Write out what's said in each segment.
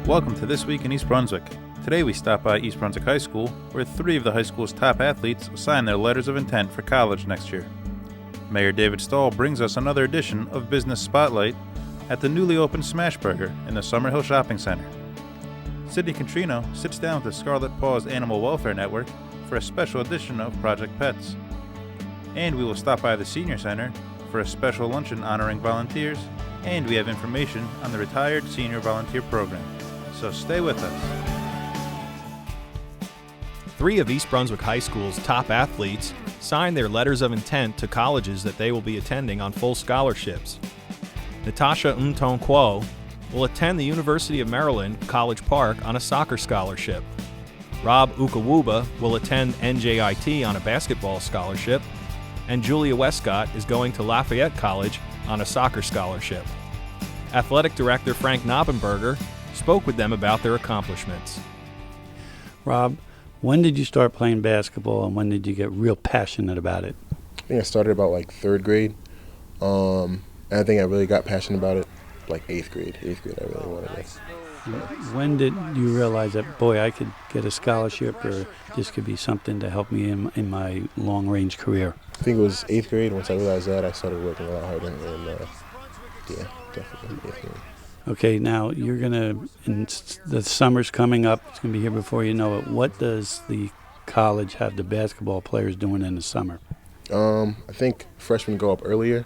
Welcome to This Week in East Brunswick. Today we stop by East Brunswick High School, where 3 of the high school's top athletes sign their letters of intent for college next year. Mayor David Stahl brings us another edition of Business Spotlight at the newly opened Smashburger in the Summerhill Shopping Center. Sydney Contrino sits down with the Scarlet Paws Animal Welfare Network for a special edition of Project Pets. And we will stop by the Senior Center for a special luncheon honoring volunteers, and we have information on the Retired Senior Volunteer Program. So stay with us. 3 of East Brunswick High School's top athletes signed their letters of intent to colleges that they will be attending on full scholarships. Natasha Mtonkwo will attend the University of Maryland, College Park on a soccer scholarship. Rob Ukawuba will attend NJIT on a basketball scholarship. And Julia Westcott is going to Lafayette College on a soccer scholarship. Athletic Director Frank Knoppenberger spoke with them about their accomplishments. Rob, when did you start playing basketball and when did you get real passionate about it? I think I started about like 3rd grade. And I think I really got passionate about it like 8th grade. 8th grade I really wanted it. When did you realize that, boy, I could get a scholarship or this could be something to help me in my long-range career? I think it was 8th grade. Once I realized that, I started working a lot harder. And yeah, definitely 8th grade. Okay, now you're the summer's coming up. It's going to be here before you know it. What does the college have the basketball players doing in the summer? I think freshmen go up earlier.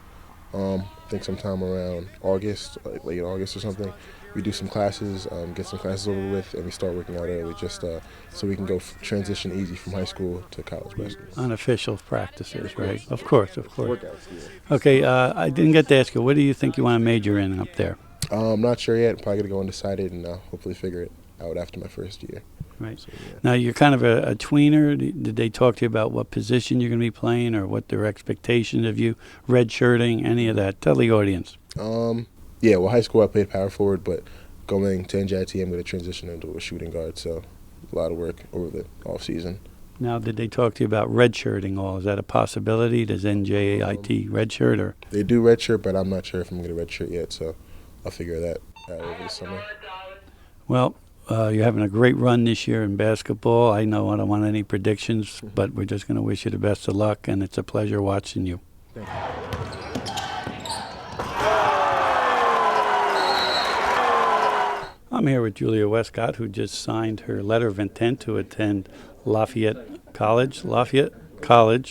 I think sometime around August, like late August or something. We do some classes, get some classes over with, and we start working out early just so we can go transition easy from high school to college basketball. Unofficial practices, right? Of course. Workouts, yeah. Okay, I didn't get to ask you, what do you think you want to major in up there? I'm not sure yet. Probably going to go undecided and hopefully figure it out after my first year. Right. So, yeah. Now, you're kind of a tweener. Did they talk to you about what position you're going to be playing or what their expectations of you, redshirting, any of that? Tell the audience. Yeah, well, high school I played power forward, but going to NJIT I'm going to transition into a shooting guard, so a lot of work over the off season. Now, did they talk to you about redshirting all? Is that a possibility? Does NJIT redshirt? Or? They do redshirt, but I'm not sure if I'm going to redshirt yet, so I'll figure that out over the summer. Well, you're having a great run this year in basketball. I know I don't want any predictions, but we're just going to wish you the best of luck, and it's a pleasure watching you. Thank you. I'm here with Julia Westcott, who just signed her letter of intent to attend Lafayette College,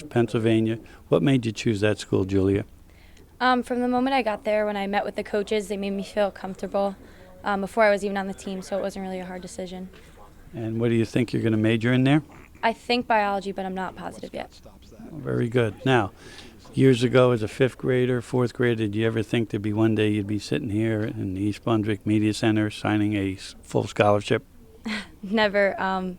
Pennsylvania. What made you choose that school, Julia? From the moment I got there, when I met with the coaches, they made me feel comfortable before I was even on the team, so it wasn't really a hard decision. And what do you think you're going to major in there? I think biology, but I'm not positive yet. Very good. Now, years ago as a 5th grader, 4th grader, did you ever think there'd be one day you'd be sitting here in the East Brunswick Media Center signing a full scholarship? Never. I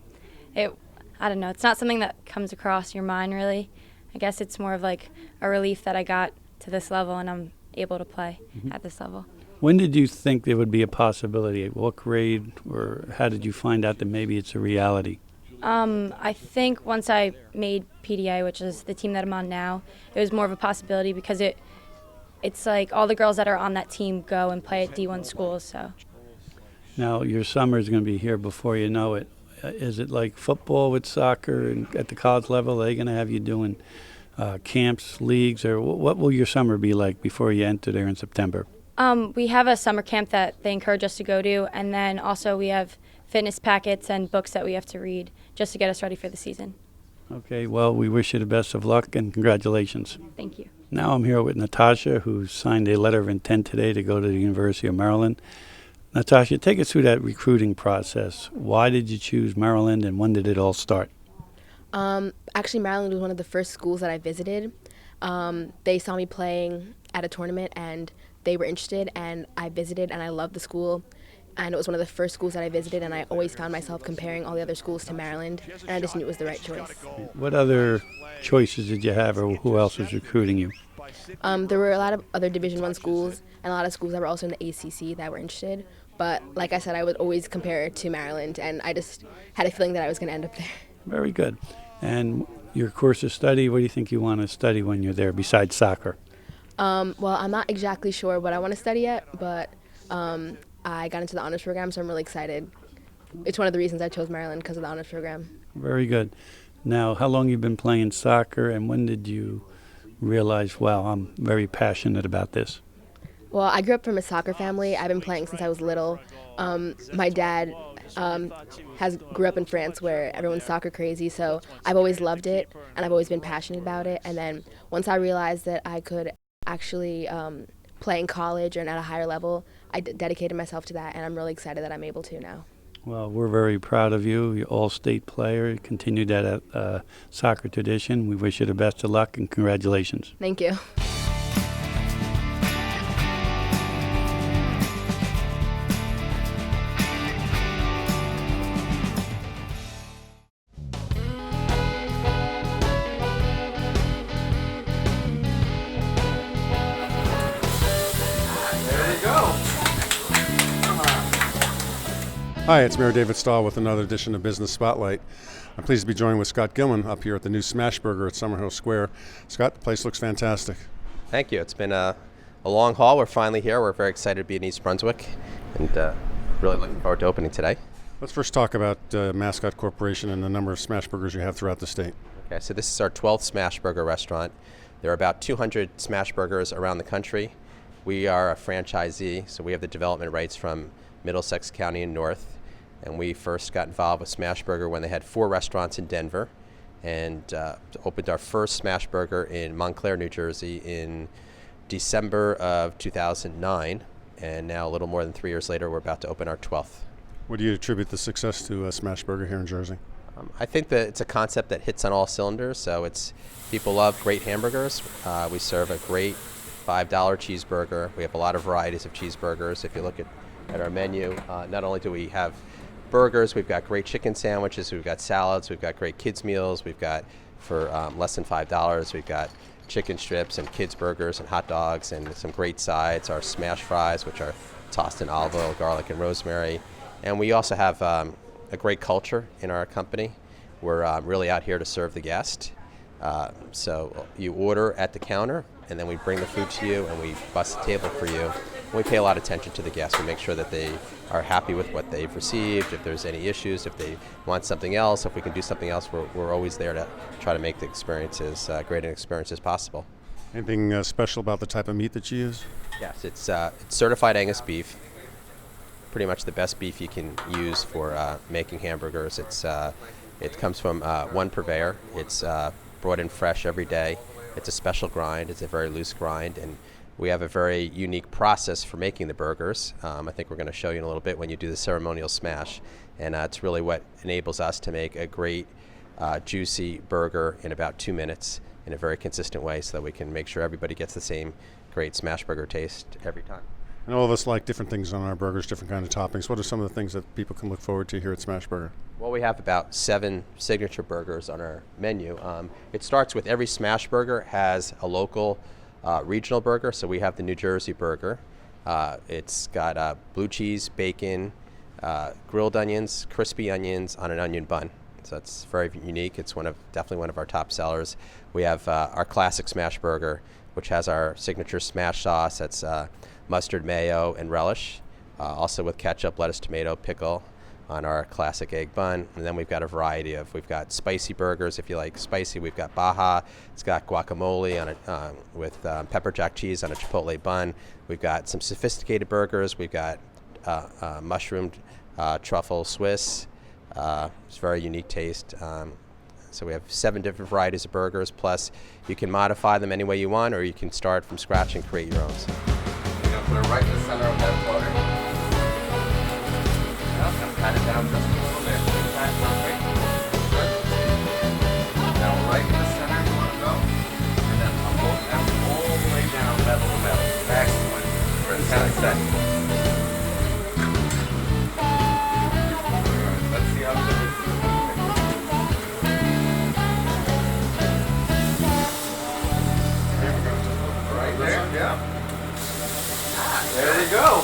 don't know. It's not something that comes across your mind, really. I guess it's more of like a relief that I got to this level and I'm able to play at this level. When did you think there would be a possibility? At what grade, or how did you find out that maybe it's a reality? I think once I made PDA, which is the team that I'm on now, it was more of a possibility because it's like all the girls that are on that team go and play at D1 schools. So. Now, your summer is going to be here before you know it. Is it like football with soccer and at the college level? Are they going to have you doing camps, leagues, or what will your summer be like before you enter there in September? We have a summer camp that they encourage us to go to, and then also we have fitness packets and books that we have to read just to get us ready for the season. Okay, well, we wish you the best of luck and congratulations. Thank you. Now I'm here with Natasha, who signed a letter of intent today to go to the University of Maryland. Natasha, take us through that recruiting process. Why did you choose Maryland and when did it all start? Actually, Maryland was one of the first schools that I visited. They saw me playing at a tournament and they were interested, and I visited and I loved the school. And it was one of the first schools that I visited, and I always found myself comparing all the other schools to Maryland, and I just knew it was the right choice. What other choices did you have, or who else was recruiting you? There were a lot of other Division I schools and a lot of schools that were also in the ACC that were interested. But like I said, I would always compare it to Maryland, and I just had a feeling that I was going to end up there. Very good. And your course of study, what do you think you want to study when you're there besides soccer? Well, I'm not exactly sure what I want to study yet, but I got into the honors program, so I'm really excited. It's one of the reasons I chose Maryland, because of the honors program. Very good. Now, how long you been playing soccer, and when did you realize, wow, I'm very passionate about this? Well, I grew up from a soccer family. I've been playing since I was little. My dad grew up in France, where everyone's soccer crazy, so I've always loved it, and I've always been passionate about it. And then once I realized that I could actually play in college and at a higher level, I dedicated myself to that, and I'm really excited that I'm able to now. Well, we're very proud of you. You're all-state player. Continue that soccer tradition. We wish you the best of luck and congratulations. Thank you. Hi, it's Mayor David Stahl with another edition of Business Spotlight. I'm pleased to be joined with Scott Gilman up here at the new Smashburger at Summerhill Square. Scott, the place looks fantastic. Thank you. It's been a long haul. We're finally here. We're very excited to be in East Brunswick and really looking forward to opening today. Let's first talk about Mascot Corporation and the number of Smashburgers you have throughout the state. Okay, so this is our 12th Smashburger restaurant. There are about 200 Smashburgers around the country. We are a franchisee, so we have the development rights from Middlesex County and North. And we first got involved with Smashburger when they had 4 restaurants in Denver, and opened our first Smashburger in Montclair, New Jersey in December of 2009. And now, a little more than 3 years later, we're about to open our 12th. What do you attribute the success to Smashburger here in Jersey? I think that it's a concept that hits on all cylinders. So people love great hamburgers. We serve a great $5 cheeseburger. We have a lot of varieties of cheeseburgers. If you look at our menu, not only do we have burgers, we've got great chicken sandwiches, we've got salads, we've got great kids meals, we've got for less than $5, we've got chicken strips and kids burgers and hot dogs and some great sides, our smash fries, which are tossed in olive oil, garlic, and rosemary. And we also have a great culture in our company. We're really out here to serve the guest. So you order at the counter, and then we bring the food to you, and we bus the table for you. And we pay a lot of attention to the guests. We make sure that they are happy with what they've received. If there's any issues, if they want something else, if we can do something else, we're always there to try to make the experiences great an experience as possible. Anything special about the type of meat that you use? Yes, it's certified Angus beef. Pretty much the best beef you can use for making hamburgers. It comes from one purveyor. It's brought in fresh every day. It's a special grind. It's a very loose grind, and we have a very unique process for making the burgers. I think we're going to show you in a little bit when you do the ceremonial smash, and it's really what enables us to make a great juicy burger in about 2 minutes in a very consistent way, so that we can make sure everybody gets the same great Smashburger taste every time. And all of us like different things on our burgers, different kind of toppings. What are some of the things that people can look forward to here at Smashburger? Well, we have about 7 signature burgers on our menu. It starts with every Smashburger has a local regional burger. So we have the New Jersey burger. It's got blue cheese, bacon, grilled onions, crispy onions on an onion bun. So it's very unique. It's definitely one of our top sellers. We have our classic Smashburger, which has our signature smash sauce. That's mustard, mayo, and relish. Also with ketchup, lettuce, tomato, pickle on our classic egg bun. And then we've got a variety we've got spicy burgers. If you like spicy, we've got Baja. It's got guacamole on with pepper jack cheese on a chipotle bun. We've got some sophisticated burgers. We've got mushroomed truffle Swiss. It's a very unique taste. So we have 7 different varieties of burgers, plus you can modify them any way you want, or you can start from scratch and create your own. So you're going to put it right in the center of that floater. Now pat it down just a little bit. Perfect. Good. Now right in the center you want to go. And then pump that all the way down, metal to metal. Excellent. For 10 seconds. Alright, let's see how good this is. Right there, yeah. There you go.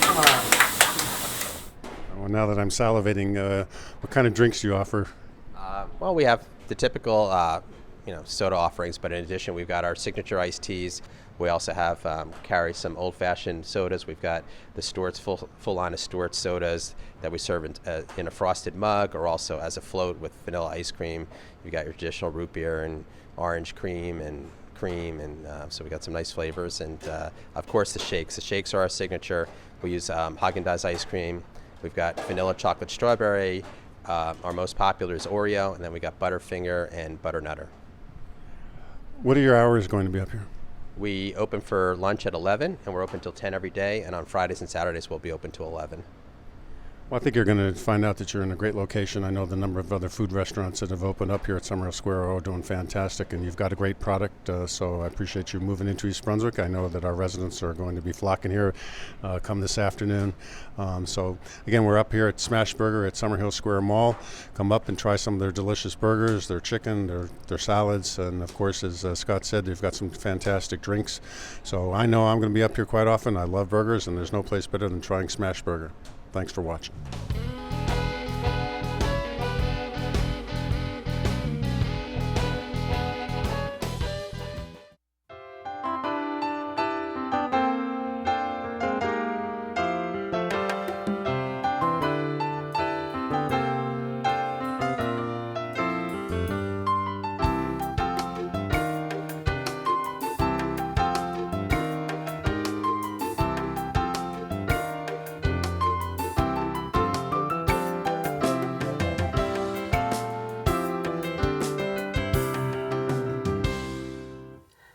Come on. Well, now that I'm salivating, what kind of drinks do you offer? Well, we have the typical, soda offerings, but in addition, we've got our signature iced teas, We also have carry some old-fashioned sodas. We've got the Stewart's full line of Stewart's sodas that we serve in a frosted mug, or also as a float with vanilla ice cream. You've got your traditional root beer and orange cream, and so we got some nice flavors. And of course the shakes. The shakes are our signature. We use Haagen-Dazs ice cream. We've got vanilla chocolate strawberry. Our most popular is Oreo, and then we got Butterfinger and Butternutter. What are your hours going to be up here? We open for lunch at 11, and we're open till 10 every day, and on Fridays and Saturdays we'll be open till 11. Well, I think you're going to find out that you're in a great location. I know the number of other food restaurants that have opened up here at Summerhill Square are all doing fantastic, and you've got a great product, so I appreciate you moving into East Brunswick. I know that our residents are going to be flocking here come this afternoon. So, again, we're up here at Smashburger at Summerhill Square Mall. Come up and try some of their delicious burgers, their chicken, their salads, and, of course, as Scott said, they've got some fantastic drinks. So I know I'm going to be up here quite often. I love burgers, and there's no place better than trying Smashburger. Thanks for watching.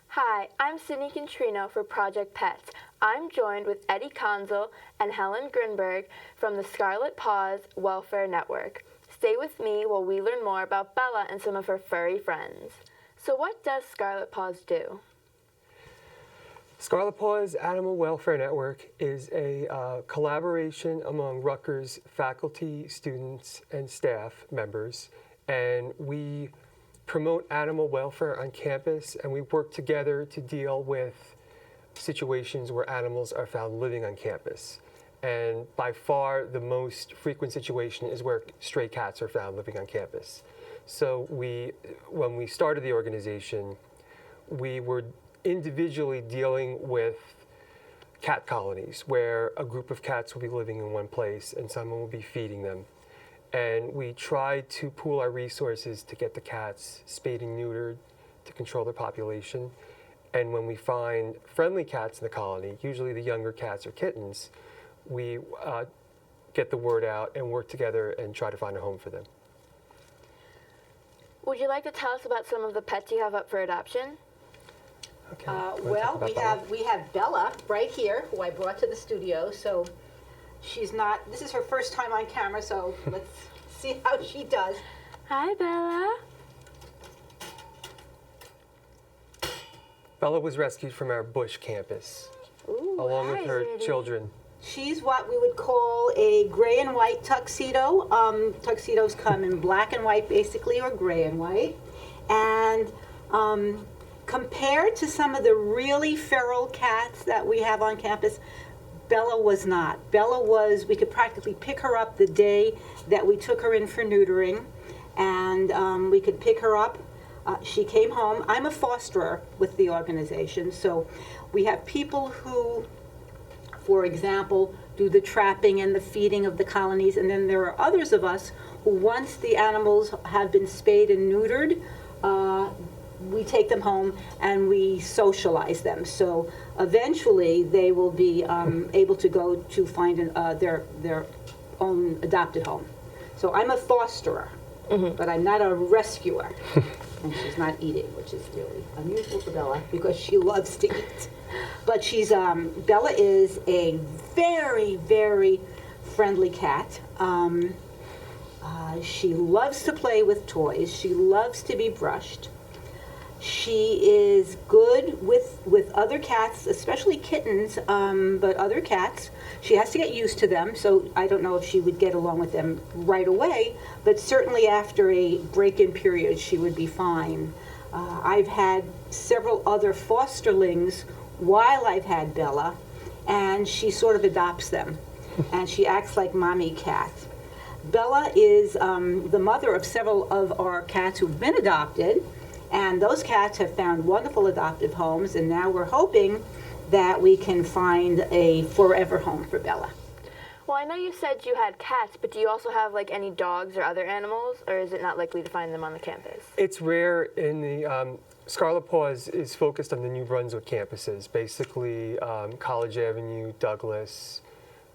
Hi, I'm Sydney Contrino for Project Pets. I'm joined with Eddie Konzel and Helen Grinberg from the Scarlet Paws Welfare Network. Stay with me while we learn more about Bella and some of her furry friends. So what does Scarlet Paws do? Scarlet Paws Animal Welfare Network is a collaboration among Rutgers faculty, students, and staff members, and we promote animal welfare on campus, and we work together to deal with situations where animals are found living on campus. And by far the most frequent situation is where stray cats are found living on campus. So when we started the organization, we were individually dealing with cat colonies where a group of cats will be living in one place and someone will be feeding them. And we tried to pool our resources to get the cats spayed and neutered to control their population. And when we find friendly cats in the colony, usually the younger cats or kittens, we get the word out and work together and try to find a home for them. Would you like to tell us about some of the pets you have up for adoption? Okay. Well, we have Bella right here, who I brought to the studio. So this is her first time on camera, so let's see how she does. Hi, Bella. Bella was rescued from our Bush campus, along with her children. She's what we would call a gray and white tuxedo. Tuxedos come in black and white, basically, or gray and white. And compared to some of the really feral cats that we have on campus, Bella was not. Bella was, we could practically pick her up the day that we took her in for neutering, and we could pick her up. She came home. I'm a fosterer with the organization, so we have people who, for example, do the trapping and the feeding of the colonies, and then there are others of us who, once the animals have been spayed and neutered, we take them home and we socialize them. So eventually they will be able to go to find their own adopted home. So I'm a fosterer, but I'm not a rescuer. And she's not eating, which is really unusual for Bella because she loves to eat. But Bella is a very, very friendly cat. She loves to play with toys. She loves to be brushed. She is good with other cats, especially kittens, but other cats. She has to get used to them, so I don't know if she would get along with them right away, but certainly after a break-in period, she would be fine. I've had several other fosterlings while I've had Bella, and she sort of adopts them, and she acts like mommy cat. Bella is the mother of several of our cats who've been adopted, And those cats have found wonderful adoptive homes, and now we're hoping that we can find a forever home for Bella. Well, I know you said you had cats, but do you also have like any dogs or other animals, or is it not likely to find them on the campus? It's rare in the Scarlet Paws is focused on the New Brunswick campuses, basically College Avenue, Douglas,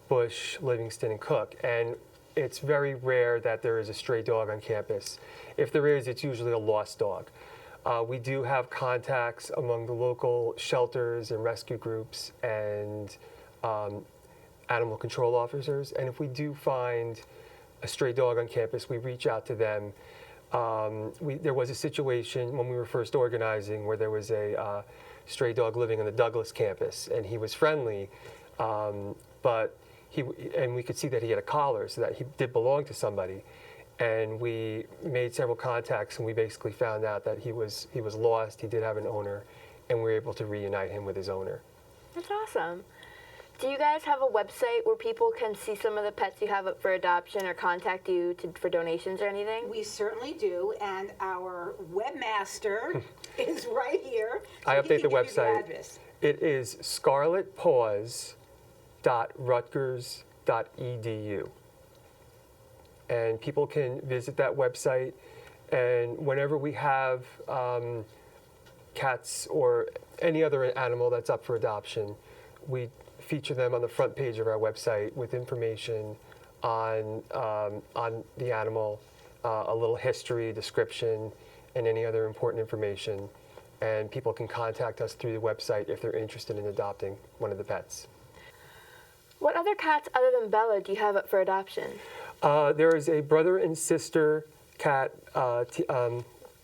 Bush, Livingston, and Cook. And it's very rare that there is a stray dog on campus. If there is, it's usually a lost dog. We do have contacts among the local shelters and rescue groups and animal control officers. And if we do find a stray dog on campus, we reach out to them. There was a situation when we were first organizing where there was a stray dog living on the Douglas campus, and he was friendly, but we could see that he had a collar, so that he did belong to somebody. And we made several contacts, and we basically found out that he was lost. He did have an owner, and we were able to reunite him with his owner. That's awesome. Do you guys have a website where people can see some of the pets you have up for adoption or contact you for donations or anything? We certainly do, and our webmaster is right here. I update the website. Address. It is scarletpaws.rutgers.edu. And people can visit that website, and whenever we have cats or any other animal that's up for adoption, we feature them on the front page of our website with information on the animal, a little history, description, and any other important information. And people can contact us through the website if they're interested in adopting one of the pets. What other cats other than Bella do you have up for adoption? There is a brother and sister cat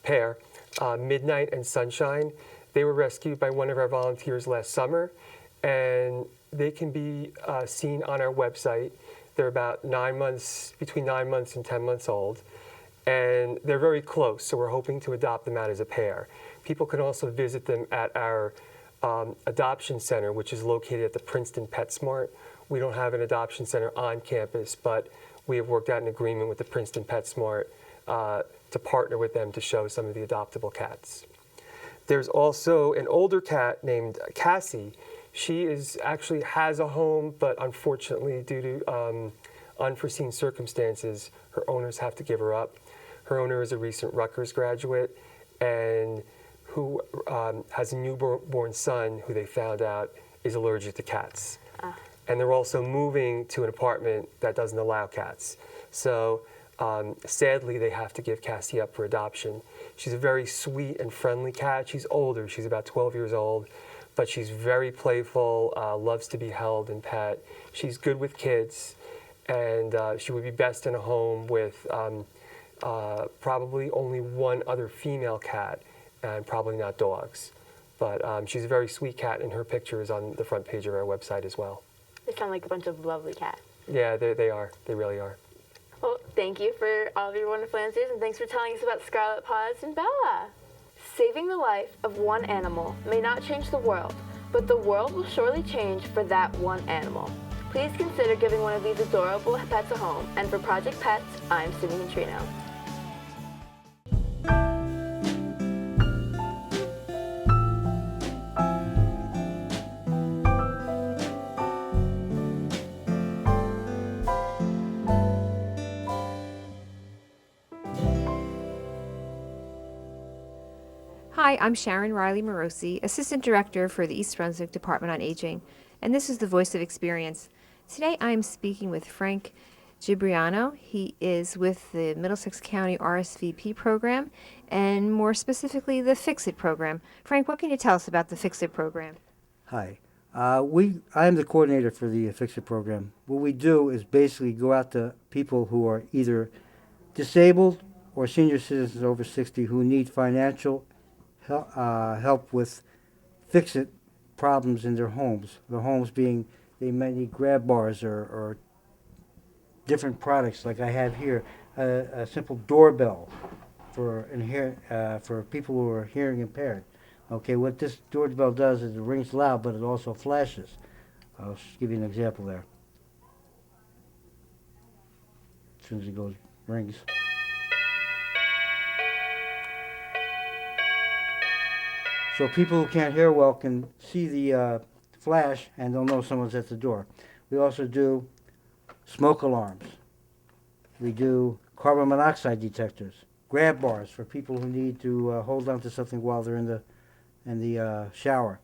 pair, Midnight and Sunshine. They were rescued by one of our volunteers last summer, and they can be seen on our website. They're about between 9 months and 10 months old, and they're very close, so we're hoping to adopt them out as a pair. People can also visit them at our adoption center, which is located at the Princeton PetSmart. We don't have an adoption center on campus, but we have worked out an agreement with the Princeton PetSmart to partner with them to show some of the adoptable cats. There's also an older cat named Cassie. She actually has a home, but unfortunately, due to unforeseen circumstances, her owners have to give her up. Her owner is a recent Rutgers graduate, and who has a newborn son who they found out is allergic to cats. And they're also moving to an apartment that doesn't allow cats. So sadly, they have to give Cassie up for adoption. She's a very sweet and friendly cat. She's older. She's about 12 years old. But she's very playful, loves to be held and pet. She's good with kids, and she would be best in a home with probably only one other female cat, and probably not dogs. But she's a very sweet cat, and her picture is on the front page of our website as well. They sound like a bunch of lovely cats. Yeah, they are. They really are. Well, thank you for all of your wonderful answers, and thanks for telling us about Scarlet Paws and Bella. Saving the life of one animal may not change the world, but the world will surely change for that one animal. Please consider giving one of these adorable pets a home. And for Project Pets, I'm Sydney Neutrino. Hi, I'm Sharon Riley Morosi, Assistant Director for the East Brunswick Department on Aging, and this is the Voice of Experience. Today I'm speaking with Frank Gibriano. He is with the Middlesex County RSVP program, and more specifically the Fix It program. Frank, what can you tell us about the Fix It program? Hi. I am the coordinator for the Fix It program. What we do is basically go out to people who are either disabled or senior citizens over 60 who need financial help with fix-it problems in their homes. The homes being, they might need grab bars or different products like I have here, a simple doorbell for people who are hearing impaired. Okay, what this doorbell does is it rings loud, but it also flashes. I'll just give you an example there. As soon as it rings. So people who can't hear well can see the flash and they'll know someone's at the door. We also do smoke alarms. We do carbon monoxide detectors, grab bars for people who need to hold on to something while they're in the shower.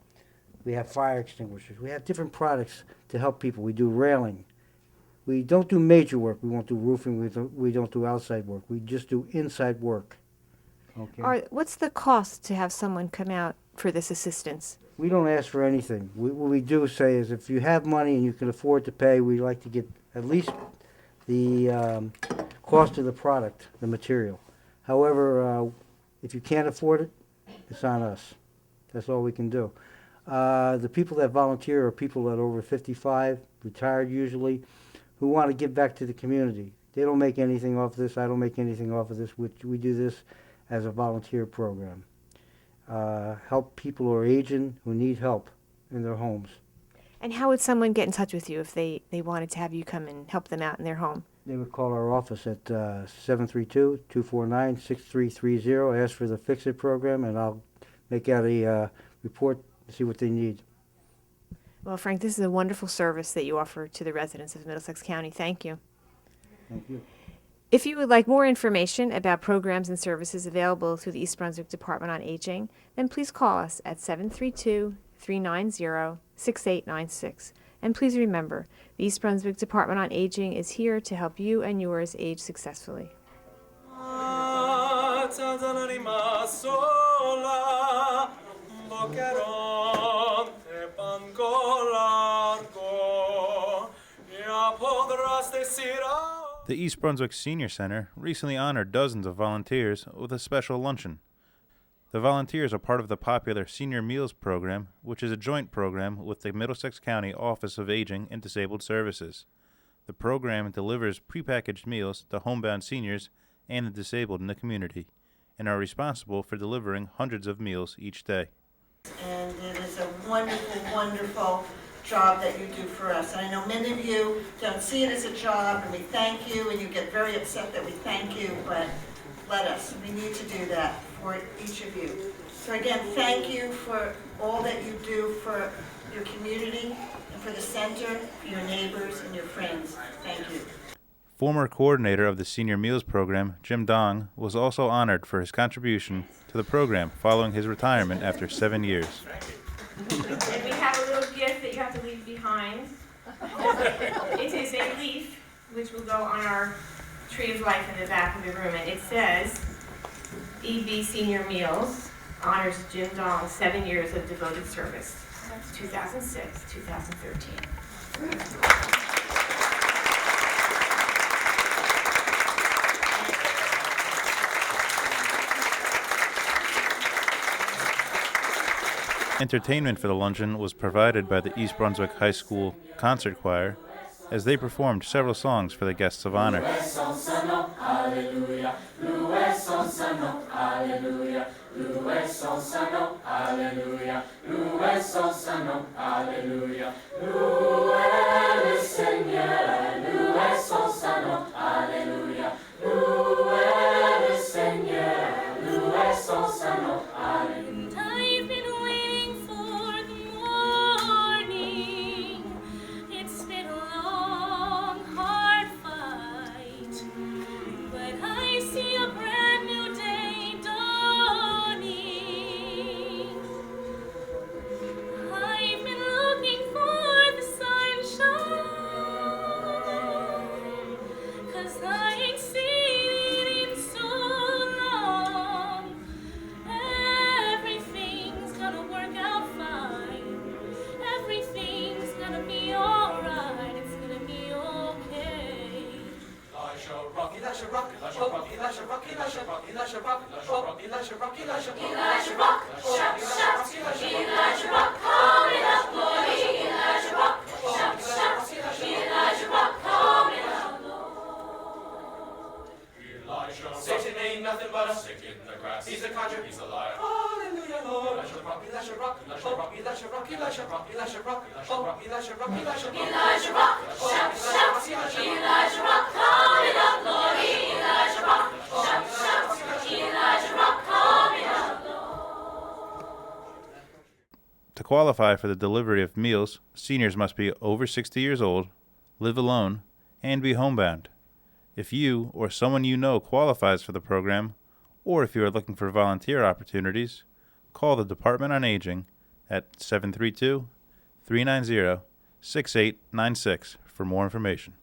We have fire extinguishers. We have different products to help people. We do railing. We don't do major work. We won't do roofing. We don't do outside work. We just do inside work. Okay. What's the cost to have someone come out for this assistance? We don't ask for anything. What we do say is if you have money and you can afford to pay, we like to get at least the cost of the product, the material. However, if you can't afford it, it's on us. That's all we can do. The people that volunteer are people that are over 55, retired usually, who want to give back to the community. They don't make anything off this. I don't make anything off of this. We do this as a volunteer program. Help people who are aging, who need help in their homes. And how would someone get in touch with you if they wanted to have you come and help them out in their home? They would call our office at 732-249-6330, ask for the Fix It program, and I'll make out a report and see what they need. Well, Frank, this is a wonderful service that you offer to the residents of Middlesex County. Thank you. Thank you. If you would like more information about programs and services available through the East Brunswick Department on Aging, then please call us at 732-390-6896. And please remember, the East Brunswick Department on Aging is here to help you and yours age successfully. The East Brunswick Senior Center recently honored dozens of volunteers with a special luncheon. The volunteers are part of the popular Senior Meals program, which is a joint program with the Middlesex County Office of Aging and Disabled Services. The program delivers prepackaged meals to homebound seniors and the disabled in the community, and are responsible for delivering hundreds of meals each day. And it is a wonderful, wonderful job that you do for us. And I know many of you don't see it as a job, and we thank you, and you get very upset that we thank you, but let us. We need to do that for each of you. So again, thank you for all that you do for your community and for the center, for your neighbors and your friends. Thank you. Former coordinator of the Senior Meals program, Jim Dong, was also honored for his contribution to the program following his retirement after 7 years. And we have a little gift that you have to leave behind. It is a leaf which will go on our tree of life in the back of the room, and it says, EB Senior Meals honors Jim Dong 7 years of devoted service. That's 2006-2013. Entertainment for the luncheon was provided by the East Brunswick High School Concert Choir as they performed several songs for the guests of honor. Satan ain't nothing but a stick in the grass. He's a conjure, he's a liar. Hallelujah, Lord. Elijah rock, Elijah rock, Elijah rock, Elijah rock, Elijah rock, Elijah rock, Elijah rock, Elijah rock, Elijah rock, Elijah rock, shout, shout, Elijah rock, call it up, Lord. Elijah rock, shout, shout, Elijah rock, call it up, Lord. qualify for the delivery of meals, seniors must be over 60 years old, live alone, and be homebound. If you or someone you know qualifies for the program, or if you are looking for volunteer opportunities, call the Department on Aging at 732-390-6896 for more information.